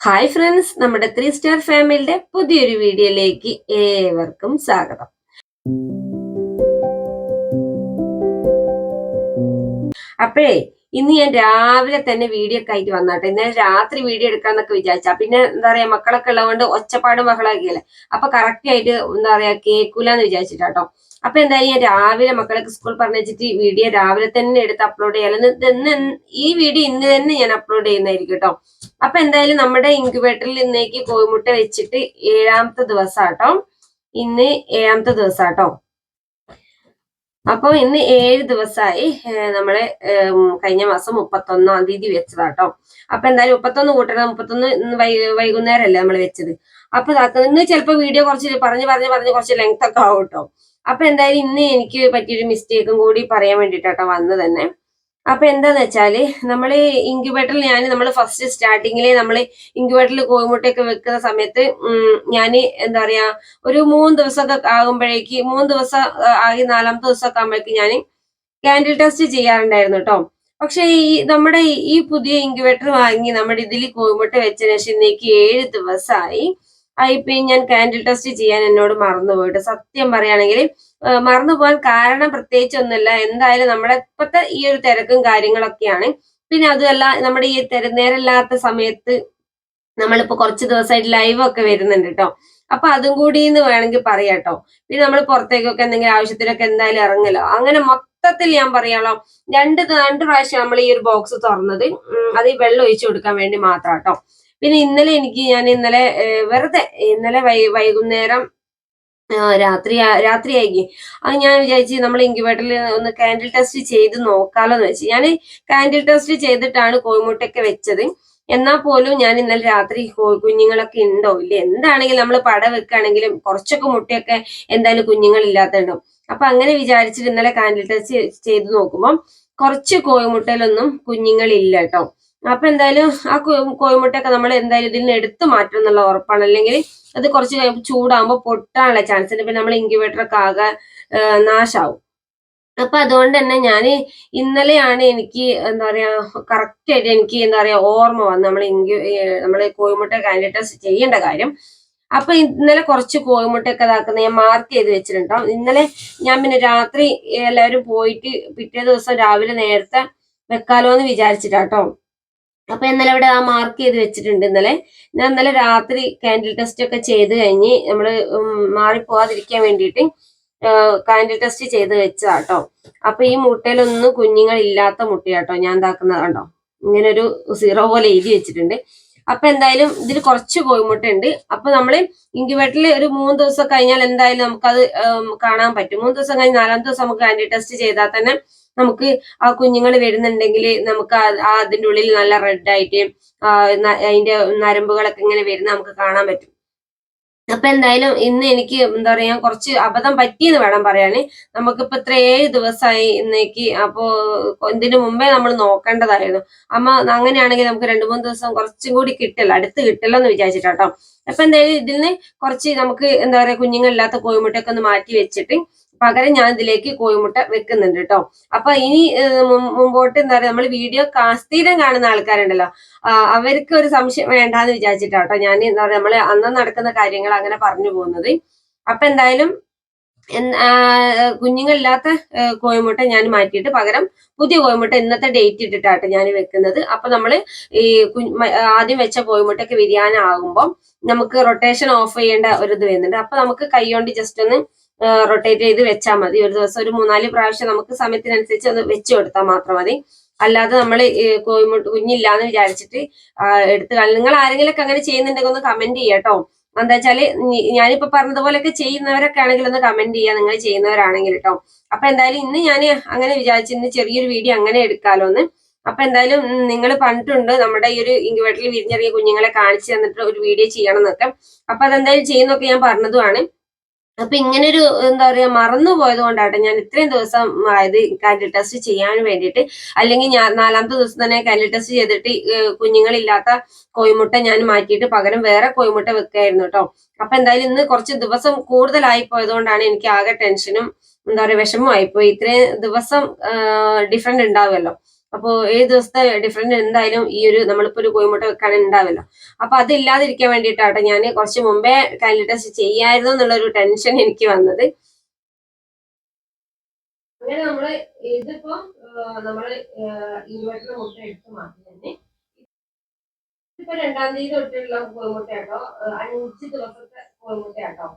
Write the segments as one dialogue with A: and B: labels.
A: Hi friends, നമ്മുടെ 3 star ഫാമിലിയുടെ പുതിയൊരു വീഡിയോയിലേക്ക് ഏവർക്കും സ്വാഗതം. അപ്പോഴേ ഇന്ന് ഞാൻ രാവിലെ തന്നെ വീഡിയോ ഒക്കെ ആയിട്ട് വന്നാട്ടെ. ഇന്നലെ രാത്രി വീഡിയോ എടുക്കാന്നൊക്കെ വിചാരിച്ചാ, പിന്നെ എന്താ പറയാ മക്കളൊക്കെ ഉള്ളതുകൊണ്ട് ഒച്ചപ്പാടും ബഹളമൊക്കെയല്ലേ, അപ്പൊ കറക്റ്റ് ആയിട്ട് എന്താ പറയാ കേൾക്കൂലെന്ന് വിചാരിച്ചിട്ടാട്ടോ. അപ്പൊ എന്തായാലും ഞാൻ രാവിലെ മക്കളൊക്കെ സ്കൂൾ പറഞ്ഞിട്ട് വീഡിയോ രാവിലെ തന്നെ എടുത്ത് അപ്ലോഡ് ചെയ്യാൻ ഈ വീഡിയോ ഇന്ന് തന്നെ ഞാൻ അപ്ലോഡ് ചെയ്യുന്നതായിരിക്കും കേട്ടോ. അപ്പൊ എന്തായാലും നമ്മുടെ ഇൻക്യുബേറ്ററിൽ ഇന്നേക്ക് കോഴിമുട്ട വെച്ചിട്ട് 7ാമത്തെ ദിവസാട്ടോ. ഇന്ന് 7ാമത്തെ ദിവസാട്ടോ. അപ്പൊ ഇന്ന് 7 ദിവസമായി. നമ്മളെ കഴിഞ്ഞ മാസം 31-ാം തീയതി വെച്ചതാട്ടോ. അപ്പൊ എന്തായാലും 31 കൂട്ടണം. 31 ഇന്ന് വൈകുന്നേരമല്ലേ നമ്മൾ വെച്ചത്. അപ്പൊ ഇന്ന് ചിലപ്പോ വീഡിയോ കുറച്ച് പറഞ്ഞ് കുറച്ച് ലെങ്ത് ഒക്കെ ആവും കേട്ടോ. അപ്പൊ എന്തായാലും ഇന്ന് എനിക്ക് പറ്റിയൊരു മിസ്റ്റേക്കും കൂടി പറയാൻ വേണ്ടിട്ടാട്ടോ വന്നത് തന്നെ. അപ്പൊ എന്താന്ന് വെച്ചാല് നമ്മള് ഇൻക്യുബേറ്ററിൽ നമ്മൾ ഫസ്റ്റ് സ്റ്റാർട്ടിങ്ങില് നമ്മള് ഇൻക്യുബേറ്ററിൽ കോഴിമുട്ടയൊക്കെ വെക്കുന്ന സമയത്ത് ഞാന് എന്താ പറയാ ഒരു 3 ദിവസമൊക്കെ ആകുമ്പോഴേക്ക് 3 ദിവസം ആകെ 4ാമത്തെ ദിവസമൊക്കെ ആകുമ്പോഴേക്ക് ഞാൻ കാൻഡിൽ ടെസ്റ്റ് ചെയ്യാറുണ്ടായിരുന്നു കേട്ടോ. പക്ഷെ നമ്മുടെ ഈ പുതിയ ഇൻക്യുബേറ്റർ വാങ്ങി നമ്മുടെ ഇതിൽ കോഴിമുട്ട വെച്ചതിന് ശേഷം ഇന്നേക്ക് 7 ദിവസമായി. ഇപ്പൊ ഞാൻ കാൻഡിൽ ടെസ്റ്റ് ചെയ്യാൻ എന്നോട് മറന്നുപോയിട്ട്, സത്യം പറയുകയാണെങ്കിൽ മറന്നു പോകാൻ കാരണം പ്രത്യേകിച്ച് ഒന്നുമില്ല. എന്തായാലും നമ്മുടെ ഇപ്പോഴത്തെ ഈ ഒരു തിരക്കും കാര്യങ്ങളൊക്കെയാണ്. പിന്നെ അതുമല്ല, നമ്മുടെ ഈ നേരമില്ലാത്ത സമയത്ത് നമ്മളിപ്പോ കുറച്ച് ദിവസമായിട്ട് ലൈവ് ഒക്കെ വരുന്നുണ്ട് കേട്ടോ. അപ്പൊ അതും കൂടി എന്ന് വേണമെങ്കിൽ പറയാട്ടോ. പിന്നെ നമ്മൾ പുറത്തേക്കൊക്കെ എന്തെങ്കിലും ആവശ്യത്തിനൊക്കെ എന്തായാലും ഇറങ്ങല്ലോ. അങ്ങനെ മൊത്തത്തിൽ ഞാൻ പറയാലോ, രണ്ട് പ്രാവശ്യം നമ്മൾ ഈ ഒരു ബോക്സ് തുറന്നത് അത് വെള്ളം ഒഴിച്ചു കൊടുക്കാൻ വേണ്ടി മാത്രം കേട്ടോ. പിന്നെ ഞാൻ ഇന്നലെ വെറുതെ ഇന്നലെ വൈകുന്നേരം രാത്രിയായി. അത് ഞാൻ വിചാരിച്ച് നമ്മൾ ഇൻക്യുബേറ്ററിൽ ഒന്ന് കാൻഡിൽ ടെസ്റ്റ് ചെയ്ത് നോക്കാലോന്ന് വെച്ച് ഞാൻ കാൻഡിൽ ടെസ്റ്റ് ചെയ്തിട്ടാണ് കോഴിമുട്ടയൊക്കെ വെച്ചത്. എന്നാൽ പോലും ഞാൻ ഇന്നലെ രാത്രി കുഞ്ഞുങ്ങളൊക്കെ ഉണ്ടോ ഇല്ല എന്താണെങ്കിലും നമ്മൾ പട വെക്കുകയാണെങ്കിലും കുറച്ചൊക്കെ മുട്ടയൊക്കെ എന്തായാലും കുഞ്ഞുങ്ങളില്ലാത്തുണ്ടാവും. അപ്പൊ അങ്ങനെ വിചാരിച്ചിട്ട് ഇന്നലെ കാൻഡിൽ ടെസ്റ്റ് ചെയ്ത് നോക്കുമ്പോൾ കുറച്ച് കോഴിമുട്ടയിലൊന്നും കുഞ്ഞുങ്ങളില്ല കേട്ടോ. അപ്പൊ എന്തായാലും ആ കോഴിമുട്ടയൊക്കെ നമ്മൾ എന്തായാലും ഇതിൽ നിന്ന് എടുത്തു മാറ്റണം എന്നുള്ള ഉറപ്പാണ്. അല്ലെങ്കിൽ അത് കുറച്ച് കഴിയുമ്പോൾ ചൂടാകുമ്പോൾ പൊട്ടാനുള്ള ചാൻസ് ഉണ്ട്. പിന്നെ നമ്മൾ ഇൻക്യുബേറ്ററൊക്കെ ആകെ നാശാവും. അപ്പൊ അതുകൊണ്ട് തന്നെ ഞാൻ ഇന്നലെയാണ് എനിക്ക് എന്താ പറയാ കറക്റ്റ് ആയിട്ട് എനിക്ക് എന്താ പറയാ ഓർമ്മ വന്ന് നമ്മള് കോഴിമുട്ട കാൻഡിൽ ടെസ്റ്റ് ചെയ്യേണ്ട കാര്യം. അപ്പൊ ഇന്നലെ കുറച്ച് കോഴിമുട്ടയൊക്കെ ഇതാക്കുന്ന ഞാൻ മാർക്ക് ചെയ്ത് വെച്ചിട്ടുണ്ടോ. ഇന്നലെ ഞാൻ പിന്നെ രാത്രി എല്ലാവരും പോയിട്ട് പിറ്റേ ദിവസം രാവിലെ നേരത്തെ വെക്കാലോ എന്ന് വിചാരിച്ചിട്ടാട്ടോ. അപ്പൊ ഇന്നലെ ഇവിടെ ആ മാർക്ക് ചെയ്ത് വെച്ചിട്ടുണ്ട്. ഞാൻ ഇന്നലെ രാത്രി കാൻഡിൽ ടെസ്റ്റ് ഒക്കെ ചെയ്ത് കഴിഞ്ഞ് നമ്മള് മാറിപ്പോവാതിരിക്കാൻ വേണ്ടിയിട്ട് കാൻഡിൽ ടെസ്റ്റ് ചെയ്ത് വെച്ചതാട്ടോ. അപ്പൊ ഈ മുട്ടയിലൊന്നും കുഞ്ഞുങ്ങൾ ഇല്ലാത്ത മുട്ടയാട്ടോ ഞാൻ ഇതാക്കുന്നത് കണ്ടോ. ഇങ്ങനെ ഒരു 0 പോലെ എഴുതി വെച്ചിട്ടുണ്ട്. അപ്പൊ എന്തായാലും ഇതിൽ കുറച്ച് കോഴിമുട്ട ഉണ്ട്. അപ്പൊ നമ്മള് ഇൻക്യുബേറ്ററിൽ ഒരു 3 ദിവസം കഴിഞ്ഞാൽ എന്തായാലും നമുക്കത് കാണാൻ പറ്റും. 3 ദിവസം കഴിഞ്ഞ് 4ാമത്തെ ദിവസം നമുക്ക് കാൻഡിൽ ടെസ്റ്റ് ചെയ്താൽ തന്നെ നമുക്ക് ആ കുഞ്ഞുങ്ങൾ വരുന്നുണ്ടെങ്കിൽ നമുക്ക് അതിന്റെ ഉള്ളിൽ നല്ല റെഡ് ആയിട്ട് അതിന്റെ നരമ്പുകളൊക്കെ ഇങ്ങനെ വരുന്ന നമുക്ക് കാണാൻ പറ്റും. അപ്പൊ എന്തായാലും ഇന്ന് എനിക്ക് എന്താ പറയാ കുറച്ച് അബദ്ധം പറ്റിയെന്ന് വേണം പറയാന്. നമുക്കിപ്പോ ഇത്ര 7 ദിവസമായി ഇന്നേക്ക്. അപ്പോ ഇതിനു മുമ്പേ നമ്മൾ നോക്കേണ്ടതായിരുന്നു. അങ്ങനെയാണെങ്കിൽ നമുക്ക് 2-3 ദിവസം കുറച്ചും കൂടി അടുത്ത് കിട്ടില്ല എന്ന് വിചാരിച്ചിട്ടാട്ടോ. അപ്പൊ എന്തായാലും ഇതിന് കുറച്ച് നമുക്ക് എന്താ പറയാ കുഞ്ഞുങ്ങളില്ലാത്ത കോഴിമുട്ടയൊക്കെ ഒന്ന് മാറ്റി വെച്ചിട്ട് പകരം ഞാൻ ഇതിലേക്ക് കോഴിമുട്ട വെക്കുന്നുണ്ട് കേട്ടോ. അപ്പൊ ഇനി മുമ്പോട്ട് എന്താ പറയാ നമ്മൾ വീഡിയോ സ്ഥിരം കാണുന്ന ആൾക്കാരുണ്ടല്ലോ, അവർക്ക് ഒരു സംശയം വേണ്ടാന്ന് വിചാരിച്ചിട്ടാട്ടോ ഞാൻ എന്താ പറയാ നമ്മള് അന്ന് നടക്കുന്ന കാര്യങ്ങൾ അങ്ങനെ പറഞ്ഞു പോകുന്നത്. അപ്പൊ എന്തായാലും കുഞ്ഞുങ്ങളില്ലാത്ത കോഴിമുട്ട ഞാൻ മാറ്റിയിട്ട് പകരം പുതിയ കോഴിമുട്ട ഇന്നത്തെ ഡേറ്റ് ഇട്ടിട്ടാട്ടോ ഞാൻ വെക്കുന്നത്. അപ്പൊ നമ്മള് ഈ ആദ്യം വെച്ച കോഴിമുട്ടയ്ക്ക് വിരിയാനാകുമ്പോൾ നമുക്ക് റൊട്ടേഷൻ ഓഫ് ചെയ്യേണ്ട ഒരു ഇത് വരുന്നുണ്ട്. അപ്പൊ നമുക്ക് കൈ കൊണ്ട് ജസ്റ്റ് ഒന്ന് റൊട്ടേറ്റ് ചെയ്ത് വെച്ചാൽ മതി. ഒരു ദിവസം ഒരു 3-4 പ്രാവശ്യം നമുക്ക് സമയത്തിനനുസരിച്ച് ഒന്ന് വെച്ചു കൊടുത്താൽ മാത്രം മതി. അല്ലാതെ നമ്മൾ കുഞ്ഞില്ലാന്ന് വിചാരിച്ചിട്ട് നിങ്ങൾ ആരെങ്കിലൊക്കെ അങ്ങനെ ചെയ്യുന്നുണ്ടെങ്കിൽ ഒന്ന് കമന്റ് ചെയ്യാട്ടോ. എന്താ വെച്ചാല് ഞാനിപ്പോ പറഞ്ഞതുപോലെയൊക്കെ ചെയ്യുന്നവരൊക്കെ ആണെങ്കിൽ ഒന്ന് കമന്റ് ചെയ്യാം, നിങ്ങൾ ചെയ്യുന്നവരാണെങ്കിൽ കേട്ടോ. അപ്പൊ എന്തായാലും ഇന്ന് ഞാൻ അങ്ങനെ വിചാരിച്ചു ഇന്ന് ചെറിയൊരു വീഡിയോ അങ്ങനെ എടുക്കാലോന്ന്. അപ്പൊ എന്തായാലും നിങ്ങൾ പറഞ്ഞിട്ടുണ്ട് നമ്മുടെ ഈ ഒരു ഇൻക്യുബേറ്ററിൽ വിരിഞ്ഞിറങ്ങിയ കുഞ്ഞുങ്ങളെ കാണിച്ചു തന്നിട്ട് ഒരു വീഡിയോ ചെയ്യണം എന്നൊക്കെ. അപ്പൊ അതെന്തായാലും ചെയ്യുന്നൊക്കെ ഞാൻ പറഞ്ഞതുമാണ്. അപ്പൊ ഇങ്ങനൊരു എന്താ പറയാ മറന്നു പോയത് കൊണ്ടാട്ടെ ഞാൻ ഇത്രയും ദിവസം ഇത് കാൻഡിൽ ടെസ്റ്റ് ചെയ്യാൻ വേണ്ടിയിട്ട്. അല്ലെങ്കിൽ ഞാൻ 4ാമത്തെ ദിവസം തന്നെ കാൻഡിൽ ടെസ്റ്റ് ചെയ്തിട്ട് കുഞ്ഞുങ്ങളില്ലാത്ത കോഴിമുട്ട ഞാൻ മാറ്റിയിട്ട് പകരം വേറെ കോഴിമുട്ട വെക്കായിരുന്നു കേട്ടോ. അപ്പൊ എന്തായാലും ഇന്ന് കുറച്ച് ദിവസം കൂടുതലായി പോയതുകൊണ്ടാണ് എനിക്ക് ആകെ ടെൻഷനും എന്താ പറയാ വിഷമവും ആയിപ്പോയി. ഇത്രയും ദിവസം ഡിഫറെന്റ് ഉണ്ടാവുമല്ലോ. അപ്പോൾ 7 ദിവസത്തെ ഡിഫറൻറ്റ് എന്തായാലും ഈ ഒരു നമ്മളിപ്പോൾ ഒരു കോഴിമുട്ട വെക്കുകയാണെങ്കിൽ ഉണ്ടാവല്ലോ. അപ്പൊ അതില്ലാതിരിക്കാൻ വേണ്ടിയിട്ടാട്ടോ ഞാൻ കുറച്ച് മുമ്പേ കാൻഡിഡ് ടെസ്റ്റ് ചെയ്യായിരുന്നു എന്നുള്ളൊരു ടെൻഷൻ എനിക്ക് വന്നത്. അങ്ങനെ നമ്മള് ഇതിപ്പോ നമ്മള് ഇൻവെർട്ടർ മുട്ട എടുത്ത് മാറ്റി തന്നെ ഇപ്പൊ 2-ാം തീയതി തൊട്ടുള്ള കോഴിമുട്ടയാട്ടോ, 5 ദിവസത്തെ കോഴിമുട്ടയാട്ടോ.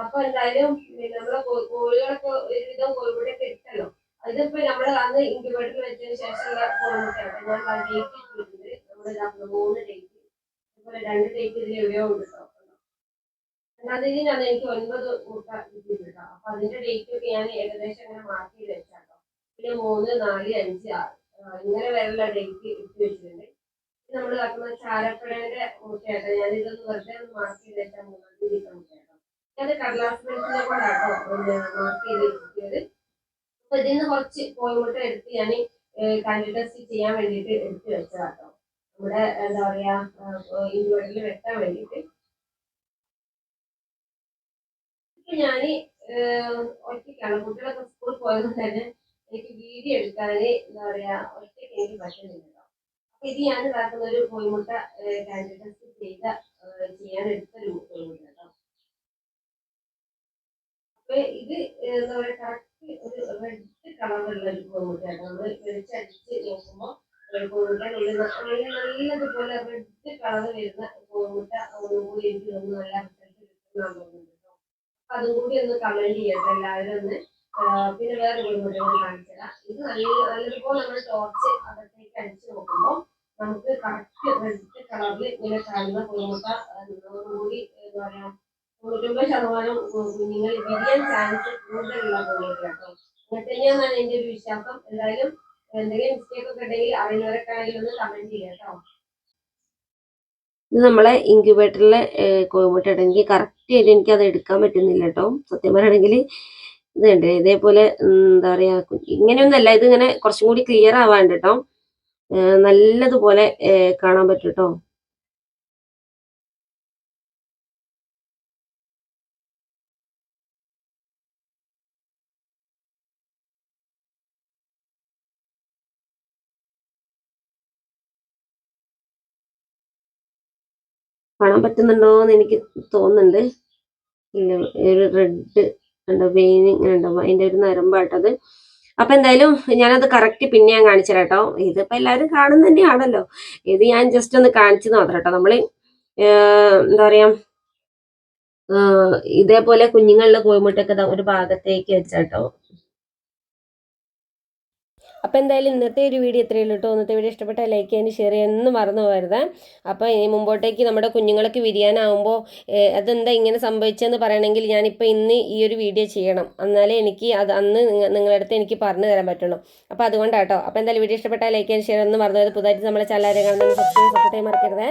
A: അപ്പൊ എന്തായാലും നമ്മളെ കോഴികളൊക്കെ ഒരുവിധം കോഴിമുട്ടയൊക്കെ ഇട്ടല്ലോ. ഇതിപ്പോ നമ്മള് അന്ന് ഇൻക്യുബേറ്ററിൽ വെച്ചതിന് ശേഷമുള്ള കോഴിമുട്ടയാട്ടോ. ഞാൻ ഡേറ്റ് ഇട്ടിട്ടുണ്ട്. നമ്മൾ 3 ഡേറ്റ്, അതുപോലെ 2 ഡേറ്റ് ഇതിൽ എവിടെയോ ഉണ്ട് കേട്ടോ. 2-ാം തീയതിയാണ് എനിക്ക് 9 മുട്ട കിട്ടിയിട്ടോ. അപ്പൊ അതിന്റെ ഡേറ്റ് ഒക്കെ ഞാൻ ഏകദേശം അങ്ങനെ മാർക്ക് ചെയ്ത് വെച്ചാട്ടോ. പിന്നെ 3, 4, 5, 6 ഇങ്ങനെ വരെയുള്ള ഡേറ്റ് ഇട്ട് വെച്ചിട്ടുണ്ട്. നമ്മൾ ആക്കുന്ന ചാരപ്പഴയുടെ മുട്ടയാട്ടോ. ഞാൻ ഇതൊന്ന് വെറുതെ ഒന്ന് മാർക്ക് ചെയ്ത് വെച്ചാൽ 3-ാം തീയതി മുട്ടയാട്ടോ. ഞാൻ കടലാസ് പെൻസിലെ കൊണ്ടാട്ടോ മാർക്ക് ചെയ്ത് വെച്ചിട്ട്. അപ്പൊ ഇതിന്ന് കുറച്ച് കോഴിമുട്ട എടുത്ത് ഞാൻ കാൻഡിഡ് ടെസ്റ്റ് ചെയ്യാൻ വേണ്ടിയിട്ട് എടുത്ത് വെച്ചതാട്ടോ. നമ്മുടെ എന്താ പറയാ ഇൻവെർട്ടറിൽ വെക്കാൻ വേണ്ടിയിട്ട്. ഞാന് ഒറ്റയ്ക്കാണ്, കുട്ടികളൊക്കെ സ്കൂളിൽ പോയത് തന്നെ എനിക്ക് വീഡിയോ എടുക്കാന് എന്താ പറയാ ഒറ്റയ്ക്ക് എനിക്ക് പറ്റുന്നില്ല. അപ്പൊ ഇത് ഞാൻ ഇതാക്കുന്ന ഒരു കോഴിമുട്ട കാൻഡിഡ് ടെസ്റ്റ് ചെയ്യാൻ എടുത്തൊരു കോഴിമുട്ട കേട്ടോ. അപ്പൊ ഇത് എന്താ പറയാ കറക്റ്റ് ഒരു റെഡ് കളറുള്ള ഒരു കോഴിമുട്ട കേട്ടോ. നമ്മള് വെളിച്ചടിച്ച് നോക്കുമ്പോ കോഴിമുട്ടനുള്ളിൽ നല്ലതുപോലെ റെഡ് കളർ വരുന്ന കോഴിമുട്ട ഒന്നുകൂടി എനിക്ക് തോന്നുന്നു നല്ല റിസൾട്ട് കിട്ടുന്നതാണെന്ന് തോന്നുന്നുണ്ട്. അതും കൂടി ഒന്ന് കമന്റ് ചെയ്യട്ടെ എല്ലാവരും ഒന്ന്. പിന്നെ വേറെ കോഴിമുട്ട കാണിച്ചു തരാം. ഇത് നല്ലതുപോലെ നമ്മൾ ടോർച്ച് അകത്തേക്ക് അടിച്ചു നോക്കുമ്പോൾ നമുക്ക് കറക്റ്റ് റെഡ് കളറിൽ ഇങ്ങനെ കാണുന്ന കോഴിമുട്ട കൂടി എന്താ പറയാ 99% കുഞ്ഞുങ്ങൾ വിരിയാൻ ചാൻസ് കൂടുതലുള്ള കോഴിമുട്ട കേട്ടോ. അങ്ങനെ തന്നെയാണെന്നാണ് എൻ്റെ ഒരു വിശ്വാസം. എന്തായാലും എന്തെങ്കിലും മിസ്റ്റേക്ക് ഒക്കെ ഉണ്ടെങ്കിൽ അറിയുന്നവരൊക്കെ ആണെങ്കിലും ഒന്ന് കമന്റ് ചെയ്യാം കേട്ടോ. ഇത് നമ്മളെ ഇൻക്യുബേറ്ററിലെ കോഴിമുട്ട ഇട്ട് എനിക്ക് കറക്റ്റ് ആയിട്ട് എനിക്ക് അത് എടുക്കാൻ പറ്റുന്നില്ല കേട്ടോ. സത്യം പറയുകയാണെങ്കിൽ ഇത് കണ്ടേ ഇതേപോലെ എന്താ പറയാ ഇങ്ങനെയൊന്നല്ല, ഇത് ഇങ്ങനെ കുറച്ചും കൂടി ക്ലിയർ ആവാണ്ട് കേട്ടോ. നല്ലതുപോലെ കാണാൻ പറ്റും കേട്ടോ. കാണാൻ പറ്റുന്നുണ്ടോ എന്ന് എനിക്ക് തോന്നുന്നുണ്ട്. ഇല്ല, ഒരു റെഡ് ഉണ്ടോ വെയിൻ ഇങ്ങനെ ഉണ്ടാവും, അതിന്റെ ഒരു നരമ്പാട്ടത്. അപ്പൊ എന്തായാലും ഞാനത് കറക്റ്റ് പിന്നെ ഞാൻ കാണിച്ചു തരാം കേട്ടോ. ഇതിപ്പോ എല്ലാവരും കാണുന്ന തന്നെയാണല്ലോ. ഇത് ഞാൻ ജസ്റ്റ് ഒന്ന് കാണിച്ചു മാത്രം കേട്ടോ. നമ്മള് എന്താ പറയാ ഇതേപോലെ കുഞ്ഞുങ്ങളുടെ കോഴിമുട്ടൊക്കെ ഒരു ഭാഗത്തേക്ക് വെച്ചാട്ടോ. അപ്പോൾ എന്തായാലും ഇന്നത്തെ ഒരു വീഡിയോ ഇത്രയേ ഉള്ളൂ കേട്ടോ. ഇന്നത്തെ വീഡിയോ ഇഷ്ടപ്പെട്ടാൽ ലൈക്ക് ചെയ്യാനും ഷെയർ ചെയ്യാനൊന്നും മറന്നു പോകരുത്. അപ്പോൾ ഇനി മുമ്പോട്ടേക്ക് നമ്മുടെ കുഞ്ഞുങ്ങളൊക്കെ വിരിയാനാവുമ്പോൾ അതെന്താ ഇങ്ങനെ സംഭവിച്ചതെന്ന് പറയണമെങ്കിൽ ഞാനിപ്പോൾ ഇന്ന് ഈ ഒരു വീഡിയോ ചെയ്യണം, എന്നാലേ എനിക്ക് അത് അന്ന് നിങ്ങളുടെ അടുത്ത് എനിക്ക് പറഞ്ഞു തരാൻ പറ്റുള്ളൂ. അപ്പോൾ അതുകൊണ്ടാട്ടോ. അപ്പോൾ എന്തായാലും വീഡിയോ ഇഷ്ടപ്പെട്ടാൽ ലൈക്ക് ചെയ്യാൻ ഷെയർ ഒന്നും മറന്നു പോയത്. പുതുതായിട്ട് നമ്മളെ ചാനൽ കാണുന്നത് സബ്സ്ക്രൈബ് ചെയ്യാൻ മറക്കരുത്.